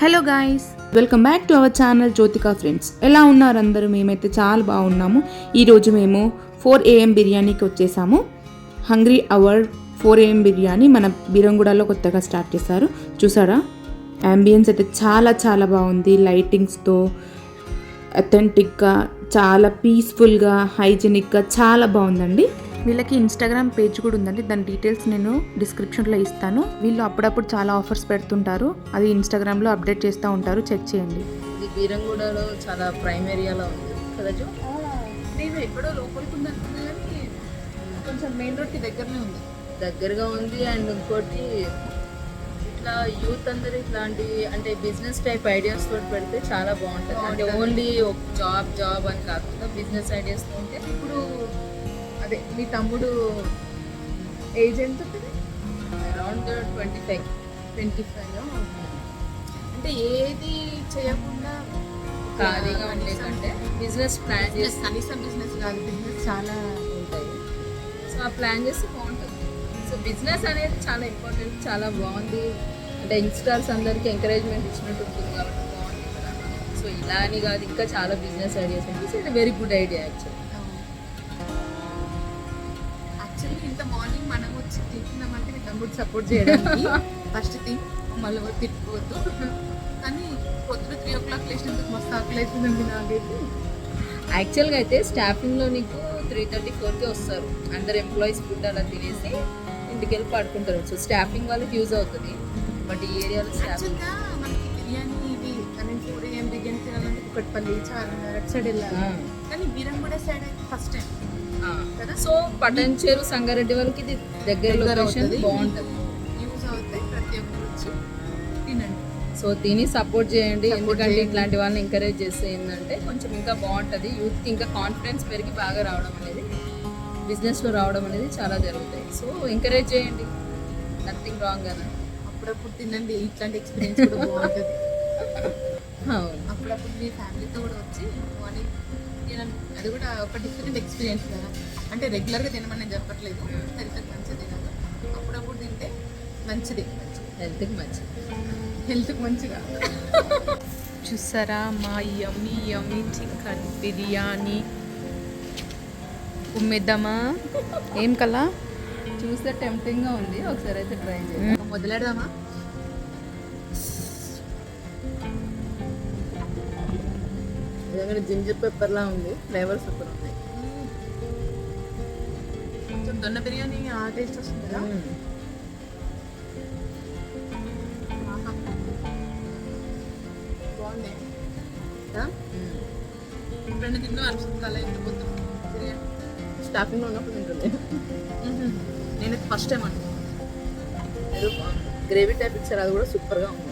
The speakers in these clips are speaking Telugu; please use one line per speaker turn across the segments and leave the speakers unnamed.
Hello guys, welcome back to our channel Jyothika friends. ఎలా ఉన్నారు అందరూ? మేమైతే చాలా బాగున్నాము. ఈరోజు మేము 4 AM బిర్యానీకి వచ్చేసాము. హంగ్రీ అవర్ 4 AM బిర్యానీ మన బీరంగూడలో కొత్తగా స్టార్ట్ చేశారు. చూసారా, అంబియన్స్ అయితే చాలా చాలా బాగుంది. లైటింగ్స్తో అథెంటిక్గా, చాలా పీస్ఫుల్గా, హైజీనిక్గా చాలా బాగుందండి. వీళ్ళకి ఇన్స్టాగ్రామ్ పేజ్ కూడా ఉందండి. దాని డీటెయిల్స్ నేను డిస్క్రిప్షన్లో ఇస్తాను. వీళ్ళు అప్పుడప్పుడు చాలా ఆఫర్స్ పెడుతుంటారు. అది ఇన్స్టాగ్రామ్లో అప్డేట్ చేస్తూ ఉంటారు, చెక్ చేయండి.
ఇది బీరంగూడలో చాలా ప్రైమ్ ఏరియాలో ఉంది కదా జో.
నేను ఎక్కడో లోపలికి ఉంది అనుకున్నా కానీ కొంచెం మెయిన్ రోడ్కి
దగ్గరగా ఉంది. అండ్ ఇంకోటి ఇట్లా యూత్ అందరూ ఇట్లాంటి అంటే బిజినెస్ టైప్ ఐడియాస్ తోటి పెడితే చాలా బాగుంటుంది. అంటే ఓన్లీ జాబ్ అని కాకుండా బిజినెస్ ఐడియాస్ ఉంటే
ఇప్పుడు అదే మీ తమ్ముడు ఏజ్ ఎంత ఉంటుంది?
అరౌండ్ 25.
అంటే ఏది చేయకుండా
ఖాళీగా ఉండేదంటే బిజినెస్ ప్లాన్ చేసి
కనీసం బిజినెస్ కాదు, బిజినెస్ చాలా
ఉంటాయి. సో ఆ ప్లాన్ చేస్తే బాగుంటుంది. సో బిజినెస్ అనేది చాలా ఇంపార్టెంట్, చాలా బాగుంది. అంటే యంగ్స్టర్స్ అందరికీ ఎంకరేజ్మెంట్ ఇచ్చినట్టు ఉంటుంది కాబట్టి బాగుంది కదా. సో ఇలా అని కాదు, ఇంకా చాలా బిజినెస్ ఐడియాస్ ఉంటాయి. So it very good idea actually.
ఇంత మార్నింగ్ మనం వచ్చి తింటున్నామంటే మీ తమ్ముడు సపోర్ట్ చేయడానికి ఫస్ట్ థింగ్ మళ్ళీ తిట్టుకోవద్దు. కానీ పొద్దున 3 o'clock లేచినందుకు మస్తు ఆకలి అవుతుందండి నాకైతే.
యాక్చువల్గా అయితే స్టాఫింగ్లో నీకు 3:34కి వస్తారు. అందరు ఎంప్లాయీస్ ఫుడ్ అలా తినేసి ఇంటికి వెళ్ళి పడుకుంటారు. సో స్టాఫింగ్ వాళ్ళకి యూజ్ అవుతుంది. బట్ ఈ ఏరియాలో స్టాఫింగ్
మనకి బిర్యానీ ఇది 4 AM బిర్యానీ తినాలంటే కుక్కట్పల్లి, చార్మినార్ అటు సైడ్ వెళ్ళాలి. కానీ బీరంగూడ సైడ్ అయితే ఫస్ట్ టైం
కదా. సో పటంచేరు, సంగారెడ్డి వాళ్ళకి ఇది దగ్గర లొకేషన్, బాగుంటుంది,
యూజ్ అవుతాయి. ప్రతి ఒక్కరు వచ్చి తినండి.
సో తిని సపోర్ట్ చేయండి. ఎందుకంటే ఇట్లాంటి వాళ్ళని ఎంకరేజ్ చేస్తే ఏంటంటే కొంచెం ఇంకా బాగుంటుంది. యూత్కి ఇంకా కాన్ఫిడెన్స్ పెరిగి బాగా రావడం అనేది, బిజినెస్లో రావడం అనేది చాలా జరుగుతాయి. సో ఎంకరేజ్ చేయండి, నథింగ్ రాంగ్ అని.
అప్పుడప్పుడు తినండి, ఇట్లాంటి ఎక్స్పీరియన్స్ కూడా బాగుంటుంది. అప్పుడప్పుడు మీ ఫ్యామిలీతో కూడా వచ్చి మార్నింగ్ తినండి. అది కూడా ఒక డిఫరెంట్ ఎక్స్పీరియన్స్ కదా. అంటే రెగ్యులర్గా తినమని నేను చెప్పట్లేదు, హెల్త్కి మంచిది తినదు. అప్పుడప్పుడు తింటే మంచిది, హెల్త్కి మంచిగా.
చూసారా మా యమ్మీ చికెన్ బిర్యానీ. ఉమ్మేద్దామా? ఏం కలా
చూస్తే టెంప్టింగ్గా ఉంది. ఒకసారి అయితే ట్రై చేద్దాం.
మొదలెడదామా?
నిజంగా జింజర్ పెప్పర్లా ఉంది, ఫ్లేవర్స్ సూపర్ ఉన్నాయి.
కొంచెం దొన్న బిర్యానీ ఆ టేస్ట్ వస్తుంది కదా. బాగుంది. రెండు తిన్నా అనిపిస్తుంది అలా ఇంత పొద్దు బిర్యానీ.
స్టార్టింగ్లో ఉన్నప్పుడు తింటుంది.
నేనైతే ఫస్ట్ టైం అండి.
గ్రేవీ టైప్ ఇచ్చారు, అది కూడా సూపర్గా ఉంది.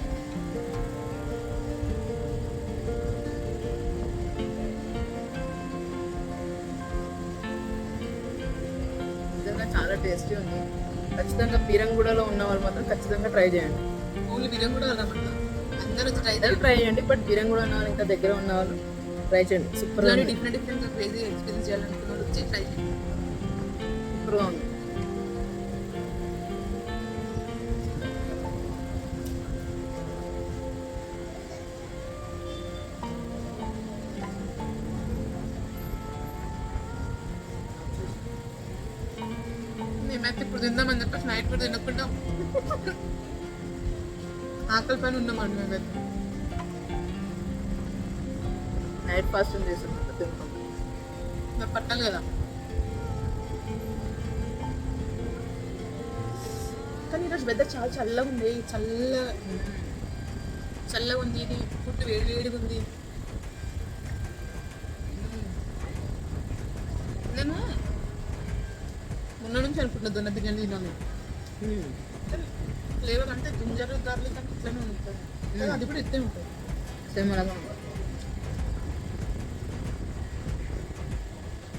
నిజంగా చాలా టేస్టీ ఉంది. ఖచ్చితంగా బీరంగూడలో ఉన్న వాళ్ళు మాత్రం ఖచ్చితంగా ట్రై చేయండి.
ఓన్లీ బీరంగూడ అందరూ
ట్రై చేయండి. బట్ బీరంగూడ ఉన్న వాళ్ళు, ఇంకా దగ్గర ఉన్న వాళ్ళు ట్రై చేయండి. సూపర్గా
డిఫరెంట్గా క్రేజీ ఎక్స్పీరియన్స్ చేయాలనుకున్న వాళ్ళు వచ్చి ట్రై చేయండి.
సూపర్గా ఉంది.
మేమైతే ఇప్పుడు తిందామని చెప్పేసి నైట్ కూడా తినకుండా ఆకలి పైన ఉన్నామండి. మేమైతే
నైట్ ఫాస్టింగ్ చేస్తున్నాం, తింటాం.
నాకు పట్టాలి కదా. కానీ ఈరోజు వెదర్ చాలా చల్లగా ఉంది, చల్లగా ఉంది. ఇది ఫుడ్ వేడిగా ఉంది. నేను మొన్న నుంచి అనుకుంటున్నా దొన్న బిర్యానీ తినాలి. ఫ్లేవర్ అంటే జింజర్ గార్లిక్ అంటే ఇట్లనే ఉంటుంది, అది కూడా ఇట్లే ఉంటుంది.
సేమ్ అలాగా ఉంటుంది.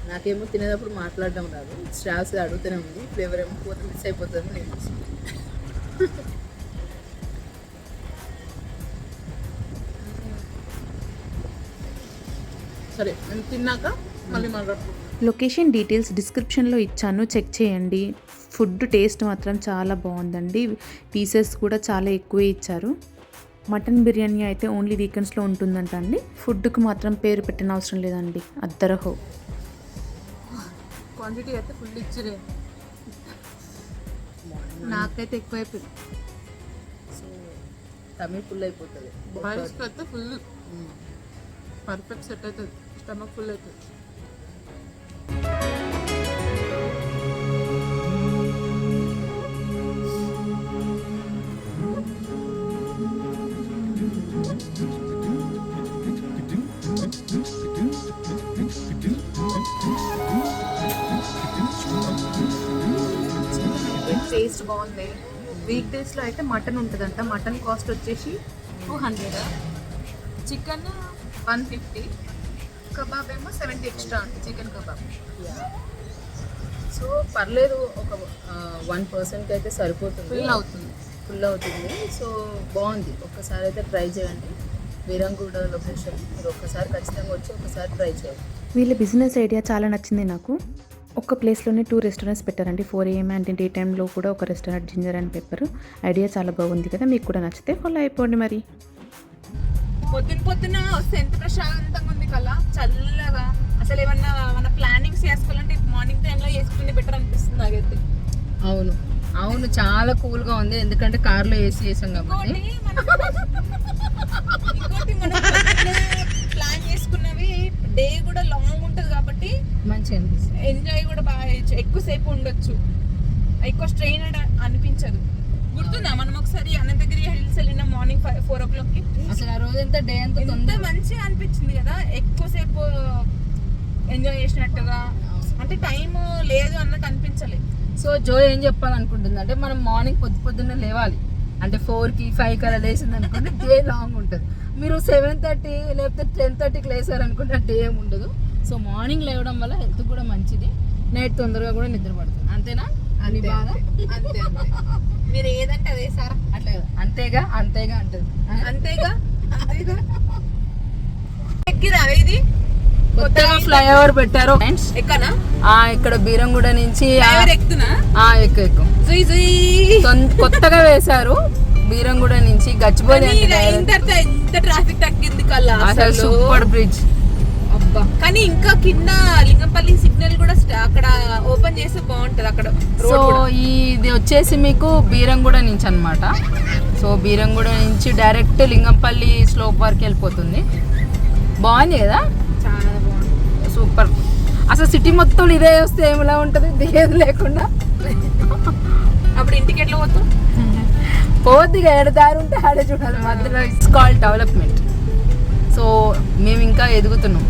నాకేమో తినేటప్పుడు మాట్లాడడం రాదు, స్టాఫ్స్ అడుగుతూనే ఉంది. ఫ్లేవర్ ఏమో పోతే మిస్ అయిపోతుంది. నేను
సరే, నేను తిన్నాక మళ్ళీ మాట్లాడుకుంటాను.
లొకేషన్ డీటెయిల్స్ డిస్క్రిప్షన్లో ఇచ్చాను, చెక్ చేయండి. ఫుడ్ టేస్ట్ మాత్రం చాలా బాగుందండి. పీసెస్ కూడా చాలా ఎక్కువే ఇచ్చారు. మటన్ బిర్యానీ అయితే ఓన్లీ వీకెండ్స్లో ఉంటుందంట అండి. ఫుడ్కి మాత్రం పేరు పెట్టిన అవసరం లేదండి, అద్దరహో.
క్వాంటిటీ అయితే ఫుల్ ఇచ్చిరే, నాకైతే ఎక్కువైపోయింది.
సో టమీ ఫుల్ అయిపోతుంది.
బాయ్స్కి అయితే ఫుల్ పర్ఫెక్ట్ సెట్ అవుతుంది, స్టమక్ ఫుల్ అవుతుంది. టేస్ట్ బాగుంది. వీక్ డేస్లో అయితే మటన్ ఉంటుందంట. మటన్ కాస్ట్ వచ్చేసి 200, చికెన్ 150, కబాబ్ ఏమో 70 ఎక్స్ట్రా అంటే చికెన్ కబాబ్.
సో పర్లేదు, ఒక 1%కి అయితే సరిపోతుంది, ఫుల్ అవుతుంది. సో బాగుంది, ఒక్కసారి అయితే ట్రై చేయండి. వీరంగూడ లొకేషన్, మీరు ఒక్కసారి ఖచ్చితంగా వచ్చి ఒకసారి ట్రై చేయండి.
వీళ్ళ బిజినెస్ ఐడియా చాలా నచ్చింది నాకు. ఒక ప్లేస్లోనే 2 రెస్టారెంట్స్ పెట్టారండి. 4 AM అంటే డే టైంలో కూడా ఒక restaurant, ginger and pepper. Idea చాలా బాగుంది కదా, మీకు కూడా నచ్చితే ఫాలో అయిపోండి. మరి
పొద్దున వస్తే ఎంత ప్రశాంతంగా ఉంది కదా, చల్లగా. అసలు ఏమన్నా మన ప్లానింగ్స్ చేసుకోవాలంటే మార్నింగ్ టైంలో చేసుకుంటే బెటర్ అనిపిస్తుంది నాకైతే.
అవును చాలా కూల్గా ఉంది, ఎందుకంటే కార్లో ఏసీ వేసాం కాబట్టి.
ఇంకోటి మనం ప్లాన్ చేసుకున్నవి డే కూడా లాంగ్ ఉంటుంది కాబట్టి
మంచిగా అనిపిస్తుంది,
ఎంజాయ్ కూడా బాగా ఎక్కువసేపు ఉండొచ్చు, ఎక్కువ స్ట్రెయిన్ అనిపించదు. గుర్తుందా మనం ఒకసారి అనంతగిరి హిల్స్ వెళ్ళిన మార్నింగ్ 4 o'clockకి?
అసలు ఆ రోజంతా డే అంతా
ఎంత మంచిగా అనిపించింది కదా, ఎక్కువసేపు ఎంజాయ్ చేసినట్టుగా, అంటే టైం లేదు అన్నట్టు అనిపించలేదు.
సో జో ఏం చెప్పాలనుకుంటుంది అంటే, మనం మార్నింగ్ పొద్దున్నే లేవాలి. అంటే 4కి 5కి అలా లేచింది అనుకోండి, డే లాంగ్ ఉంటుంది. మీరు 7:30 లేకపోతే 10:30కి లేసారనుకుంటే డే ఏమి ఉండదు. సో మార్నింగ్ లేవడం వల్ల హెల్త్ కూడా మంచిది, నైట్ తొందరగా కూడా నిద్ర పడుతుంది. అంతేనా? అని బాగా
అంతే మీరు ఏదంటే అదే సార్,
అట్లా అంతేగా అంతేగా అంటుంది.
అంతేగా ఎక్కిరా ఇది
కొత్తగా ఫ్లైఓవర్ పెట్టారు ఫ్రెండ్స్.
ఎక్కనా?
ఇక్కడ బీరంగూడ నుంచి
ఎక్కుతున్నా,
ఎక్కు కొత్తగా వేశారు. బీరంగూడ నుంచి గచ్చిబౌలి
ఎంత ట్రాఫిక్ తగ్గింది కల్లా,
అసలు సూపర్ బ్రిడ్జ్.
అబ్బా, కానీ ఇంకా కింద లింగంపల్లి సిగ్నల్ కూడా అక్కడ ఓపెన్ చేస్తే బాగుంటది అక్కడ.
సో ఇది వచ్చేసి మీకు బీరంగూడ నుంచి అన్నమాట. సో బీరంగూడ నుంచి డైరెక్ట్ లింగంపల్లి స్లోప్ వరకు వెళ్ళిపోతుంది. బాగుంది కదా,
చాలా బాగుంది,
సూపర్. అసలు సిటీ మొత్తం ఇదే వస్తే ఏమిలా ఉంటుంది, దిగేది లేకుండా.
అప్పుడు ఇంటికి ఎట్లా పోతాం?
పోద్దిగా ఏడదారు ఉంటే ఆడే చూడాలి మధ్యలో. It's call development. సో మేము ఇంకా ఎదుగుతున్నాం.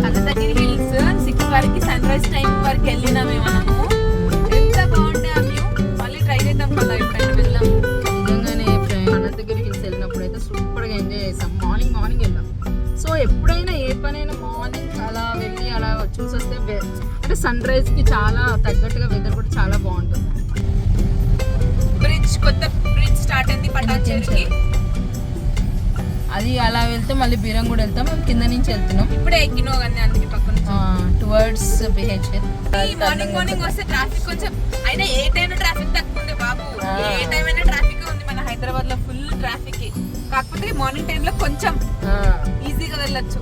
అనంతగిరి హిల్స్ 6 వరకు సన్ రైజ్ టైం వరకు వెళ్ళినామే మనము. ఎంత బాగుండే ఆ వ్యూ, మళ్ళీ ట్రై చేద్దాం కదా ఎప్పుడైనా వెళ్దాం.
నిజంగానే అనంతగిరి హిల్స్ వెళ్ళినప్పుడు అయితే సూపర్గా ఎంజాయ్ చేస్తాం. మార్నింగ్ వెళ్ళాం. సో ఎప్పుడైనా ఏ పనైనా మార్నింగ్ అలా వెళ్ళి అలా చూసి వస్తే అంటే సన్ రైజ్కి చాలా తగ్గట్టుగా వెదర్ కూడా చాలా బాగుంటుంది.
కొత్త బ్రిడ్జ్ స్టార్ట్ అయింది పటాన్చెరుకి.
అది అలా వెళ్తే మళ్ళీ బీరంగూడ వెళ్తాం. మేము కింద నుంచి వెళ్తున్నాం.
ఇప్పుడే ఎక్కినో కానీ అందుకే పక్కన
టువర్డ్స్ బిహెచ్ఎల్.
మార్నింగ్ వస్తే ట్రాఫిక్ కొంచెం, అయినా ఏ టైం ట్రాఫిక్ తక్కువ ఉంది బాబు. ఏ టైం అయినా ట్రాఫిక్ ఉంది మన హైదరాబాద్ లో, ఫుల్ ట్రాఫిక్. కాకపోతే మార్నింగ్ టైంలో కొంచెం ఈజీగా వెళ్ళొచ్చు.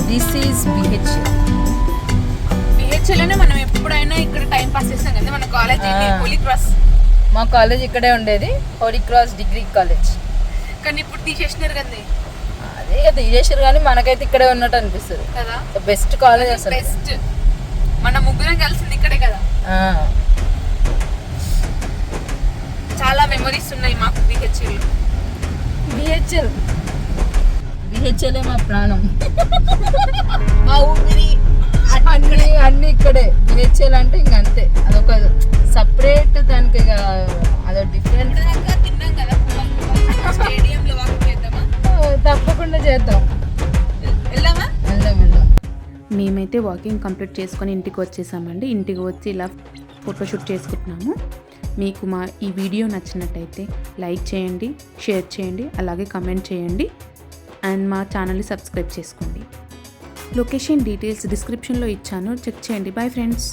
This is BHEL.
బిహెచ్ఎల్లోనే మనం ఎప్పుడైనా ఇక్కడ టైం పాస్ చేస్తాం కదా. మన కాలేజ్ హోలీ క్రాస్,
మా కాలేజ్ ఇక్కడే ఉండేది, హోలీ క్రాస్ డిగ్రీ కాలేజ్.
కానీ ఇప్పుడు తీసేసినారు కదా.
అదే తీసేసారు కానీ మనకైతే ఇక్కడే ఉన్నట్టు అనిపిస్తుంది
కదా.
బెస్ట్ కాలేజ్ అసలు.
బెస్ట్, మన ముగ్గురం కలిసింది ఇక్కడే కదా. చాలా మెమరీస్ ఉన్నాయి మాకు
బిహెచ్ఎల్ మా ప్రాణం.
మా ఊపిరి
అన్ని ఇక్కడే. బిహెచ్ఎల్ అంటే ఇంక అంతే, అదొక సపరేట్, దానికి అదొక డిఫరెంట్.
తిన్నాం కదా స్టేడియంలో, వాకింగ్ చేద్దామా?
తప్పకుండా చేద్దాం,
వెళ్దామా?
వెళ్దాం.
మేమైతే వాకింగ్ కంప్లీట్ చేసుకొని ఇంటికి వచ్చేసామండి. ఇంటికి వచ్చి ఇలా ఫోటోషూట్ చేసుకుంటున్నాము. మీకు మా ఈ వీడియో నచ్చినట్టయితే లైక్ చేయండి, షేర్ చేయండి, అలాగే కమెంట్ చేయండి అండ్ మా ఛానల్ని సబ్స్క్రైబ్ చేసుకోండి. లొకేషన్ డీటెయిల్స్ డిస్క్రిప్షన్లో ఇచ్చాను, చెక్ చేయండి. Bye friends.